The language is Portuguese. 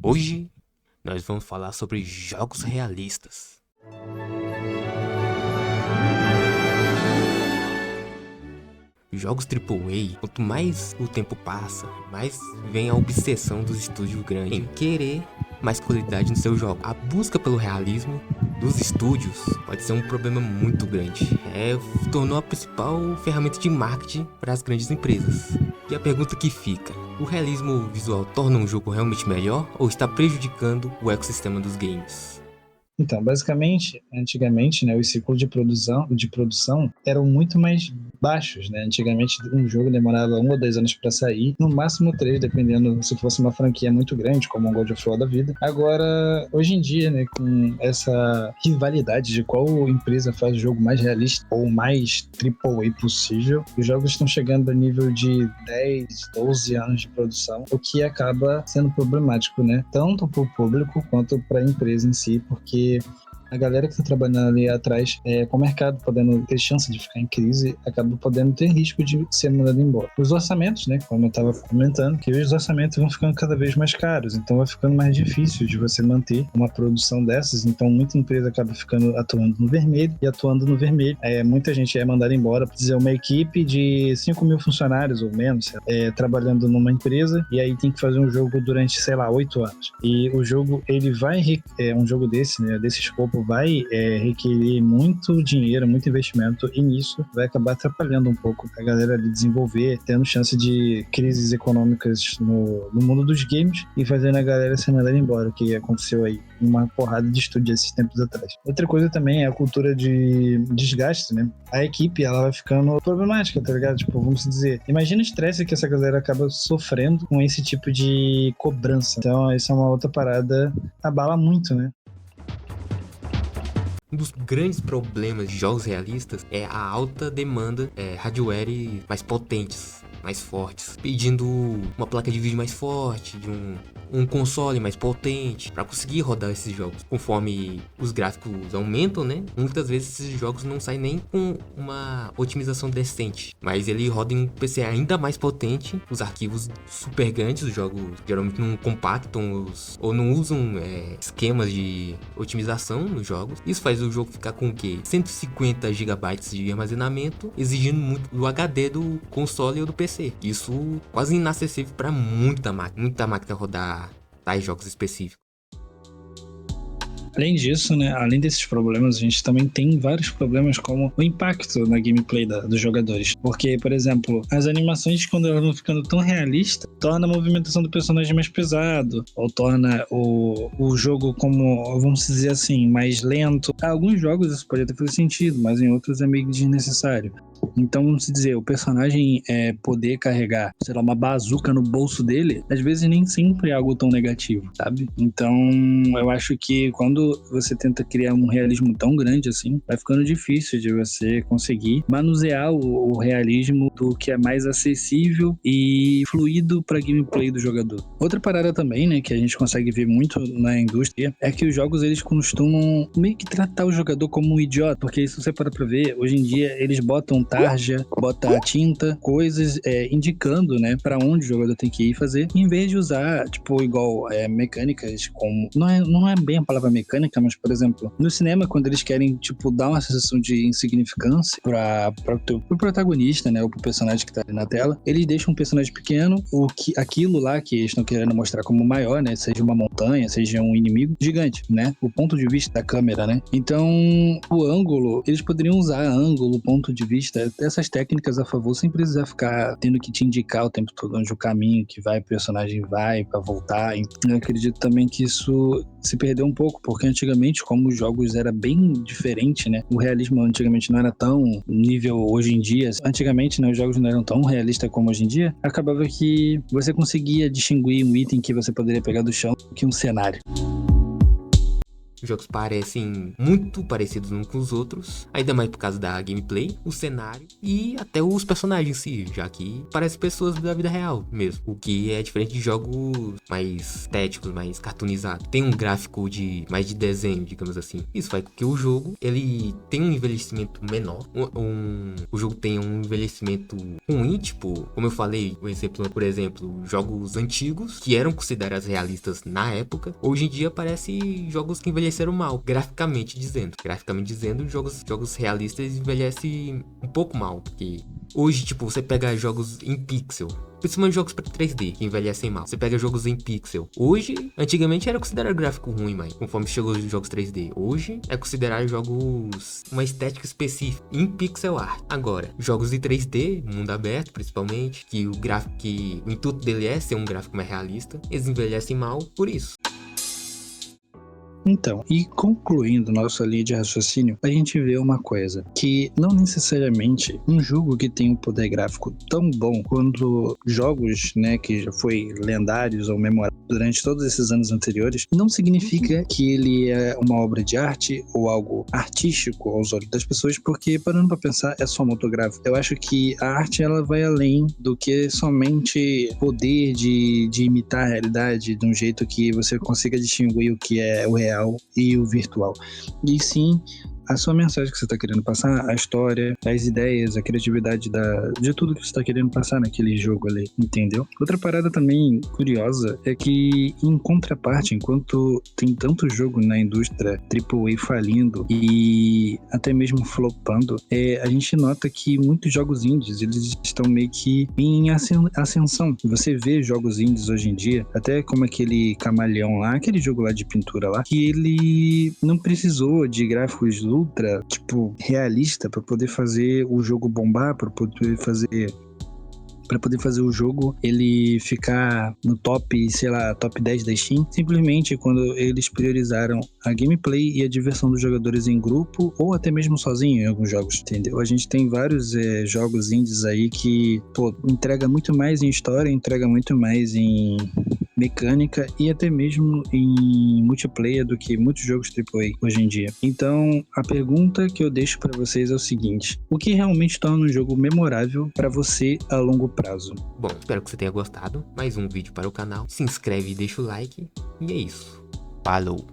Hoje nós vamos falar sobre jogos realistas. Jogos AAA, quanto mais o tempo passa, mais vem a obsessão dos estúdios grandes em querer mais qualidade no seu jogo. A busca pelo realismo dos estúdios pode ser um problema muito grande. Tornou a principal ferramenta de marketing para as grandes empresas. E a pergunta que fica: o realismo visual torna um jogo realmente melhor ou está prejudicando o ecossistema dos games? Então, basicamente, antigamente, os ciclos de produção eram muito mais baixos, né? Antigamente, um jogo demorava 1 ou 2 anos para sair, no máximo 3, dependendo se fosse uma franquia muito grande, como um God of War da vida. Agora, hoje em dia, com essa rivalidade de qual empresa faz o jogo mais realista ou mais AAA possível, os jogos estão chegando a nível de 10, 12 anos de produção, o que acaba sendo problemático, né? Tanto para o público quanto para a empresa em si, porque a galera que está trabalhando ali atrás, com o mercado podendo ter chance de ficar em crise, acaba podendo ter risco de ser mandado embora. Os orçamentos, como eu estava comentando, que os orçamentos vão ficando cada vez mais caros, então vai ficando mais difícil de você manter uma produção dessas, então muita empresa acaba atuando no vermelho, e atuando no vermelho, muita gente é mandada embora. Por dizer, uma equipe de 5 mil funcionários ou menos, trabalhando numa empresa, e aí tem que fazer um jogo durante, 8 anos. E o jogo, ele vai, um jogo desse escopo, vai requerer muito dinheiro, muito investimento, e nisso vai acabar atrapalhando um pouco a galera de desenvolver, tendo chance de crises econômicas no mundo dos games e fazendo a galera ser mandada embora, o que aconteceu aí uma porrada de estúdio esses tempos atrás. Outra coisa também é a cultura de desgaste, A equipe, ela vai ficando problemática, tá ligado? Vamos dizer, imagina o estresse que essa galera acaba sofrendo com esse tipo de cobrança. Então, essa é uma outra parada, abala muito, Um dos grandes problemas de jogos realistas é a alta demanda hardware mais potentes, mais fortes, pedindo uma placa de vídeo mais forte, de um console mais potente para conseguir rodar esses jogos. Conforme os gráficos aumentam, muitas vezes esses jogos não saem nem com uma otimização decente, mas ele roda em um PC ainda mais potente, os arquivos super grandes, os jogos geralmente não compactam ou não usam esquemas de otimização nos jogos. Isso faz o jogo ficar com o quê? 150 GB de armazenamento, exigindo muito do HD do console ou do PC. Isso quase inacessível para muita máquina rodar tais jogos específicos. Além disso, além desses problemas, a gente também tem vários problemas como o impacto na gameplay dos jogadores. Porque, por exemplo, as animações, quando elas vão ficando tão realistas, torna a movimentação do personagem mais pesado, ou torna o jogo como, vamos dizer assim, mais lento. Em alguns jogos isso pode até fazer sentido, mas em outros é meio desnecessário. Então, vamos dizer, o personagem poder carregar, uma bazuca no bolso dele, às vezes nem sempre é algo tão negativo, sabe? Então, eu acho que quando você tenta criar um realismo tão grande assim, vai ficando difícil de você conseguir manusear o realismo do que é mais acessível e fluido para gameplay do jogador. Outra parada também, que a gente consegue ver muito na indústria, é que os jogos, eles costumam meio que tratar o jogador como um idiota, porque se você para pra ver, hoje em dia eles botam tarja, bota tinta, coisas indicando, para onde o jogador tem que ir fazer, em vez de usar, igual mecânicas como... Não é bem a palavra mecânica, mas, por exemplo, no cinema, quando eles querem, dar uma sensação de insignificância pro protagonista, ou pro personagem que tá ali na tela, eles deixam um personagem pequeno, aquilo lá que eles estão querendo mostrar como maior, seja uma montanha, seja um inimigo gigante, o ponto de vista da câmera, Então, o ângulo, eles poderiam usar ângulo, ponto de vista, essas técnicas a favor, sem precisar ficar tendo que te indicar o tempo todo onde o caminho que vai, o personagem vai pra voltar. Eu acredito também que isso se perdeu um pouco, porque antigamente, como os jogos era bem diferente, o realismo antigamente não era tão nível hoje em dia. Antigamente, os jogos não eram tão realistas como hoje em dia. Acabava que você conseguia distinguir um item que você poderia pegar do chão que um cenário. Os jogos parecem muito parecidos uns com os outros, ainda mais por causa da gameplay, o cenário e até os personagens em si, já que parecem pessoas da vida real mesmo, o que é diferente de jogos mais estéticos, mais cartoonizados. Tem um gráfico mais de desenho, digamos assim. Isso faz com que o jogo ele tenha um envelhecimento menor, o jogo tenha um envelhecimento ruim, tipo, como eu falei, por exemplo, jogos antigos que eram considerados realistas na época, hoje em dia parece jogos que envelheceram mal, graficamente dizendo. Graficamente dizendo, jogos realistas envelhecem um pouco mal, porque hoje, tipo, você pega jogos em pixel, principalmente jogos para 3D, que envelhecem mal. Você pega jogos em pixel. Hoje, antigamente era considerado gráfico ruim, mas conforme chegou os jogos 3D. Hoje é considerado jogos uma estética específica em pixel art. Agora, jogos de 3D, mundo aberto principalmente, que o intuito dele é ser um gráfico mais realista, eles envelhecem mal por isso. Então, e concluindo nossa linha de raciocínio, a gente vê uma coisa, que não necessariamente um jogo que tem um poder gráfico tão bom quanto jogos, né, que já foi lendários ou memoráveis durante todos esses anos anteriores, não significa que ele é uma obra de arte ou algo artístico aos olhos das pessoas, porque parando pra pensar, é só motográfico. Eu acho que a arte, ela vai além do que somente poder de imitar a realidade de um jeito que você consiga distinguir o que é o real e o virtual. E sim, a sua mensagem que você está querendo passar, a história, as ideias, a criatividade de tudo que você está querendo passar naquele jogo ali, entendeu? Outra parada também curiosa é que, em contraparte, enquanto tem tanto jogo na indústria AAA falindo e até mesmo flopando, a gente nota que muitos jogos indies, eles estão meio que em ascensão. Você vê jogos indies hoje em dia, até como aquele Camaleão lá, aquele jogo lá de pintura lá, que ele não precisou de gráficos ultra, tipo, realista para poder fazer o jogo bombar, para poder fazer o jogo ele ficar no top, sei lá, top 10 da Steam, simplesmente quando eles priorizaram a gameplay e a diversão dos jogadores em grupo ou até mesmo sozinho em alguns jogos, entendeu? A gente tem vários jogos indies aí que, pô, entrega muito mais em história, entrega muito mais em mecânica e até mesmo em multiplayer do que muitos jogos AAA hoje em dia. Então, a pergunta que eu deixo para vocês é o seguinte: o que realmente torna um jogo memorável para você a longo prazo? Bom, espero que você tenha gostado. Mais um vídeo para o canal. Se inscreve e deixa o like. E é isso. Falou!